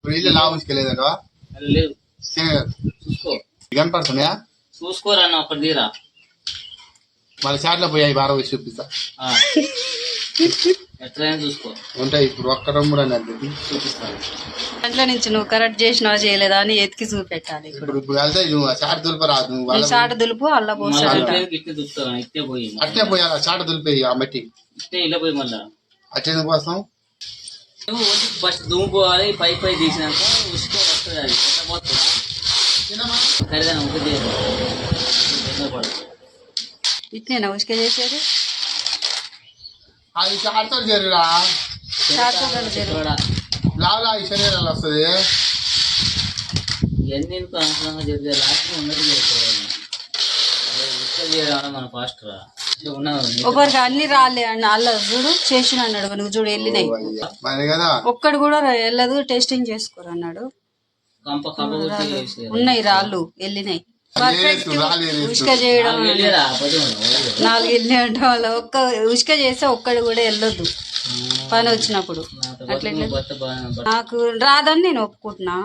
వీళ్ళు నా ఉసుకెళ్ళేదంటవా లేదు చూసుకో కనపడుతున్నాయా చూసుకోరా అన్న ఒకటి తీరా మళ్ళీ చాట్లో పోయి బాగా వచ్చి చూపిస్తా ఎట్లయినా చూసుకో ఉంటాయి ఇప్పుడు ఒక్క రమ్ముడు అనేది చూపిస్తాను దాంట్లో నుంచి నువ్వు కరెక్ట్ చేసినావా చేయలేదా అని ఎతికి చూపెట్టాలి. ఇప్పుడు వెళ్తాయి నువ్వు చాట దులిపరాదు నువ్వు చాట దులుపు అల్ల పోసాడంట. ఇట్టే దులుపుతాను ఇట్టే పోయి అట్టే పోయాలి చాట దులిపేయి ఆ మట్టి ఇట్టే ఇలా పోయి మళ్ళా అట్టే కోసం ఫస్ట్ దుమ్ముకోవాలి పై పై తీసినాక ఉసుక వస్తుంది అది ఖరీదాన ఒకటి ఇట్నేనా ఉసుక చేసేది అది చాటతో చేరురా చాటతో చేరు లావులా ఈ శరీరాలు వస్తుంది ఇవన్నీ ఎందుకు అనుకూలంగా జరిగే లాస్ట్ ఉన్నది చేసుకోవాలి ఉసుక చేయడం మన ఫాస్ట్ రా ఒకరికి అన్ని రాలే అన్న అల్ల చూడు చేసిన అన్నాడు నువ్వు చూడు వెళ్ళినాయి కదా ఒక్కడు కూడా వెళ్ళదు టెస్టింగ్ చేసుకోరు అన్నాడు. ఉన్నాయి రాళ్ళు వెళ్ళినాయి పర్ఫెక్ట్ ఉసుక చేయడం 4 వెళ్ళి అంటే వాళ్ళ ఒక్క ఉసుక చేస్తే ఒక్కడు కూడా వెళ్ళొద్దు పని వచ్చినప్పుడు. అట్లా నాకు రాదని నేను ఒప్పుకుంటున్నా.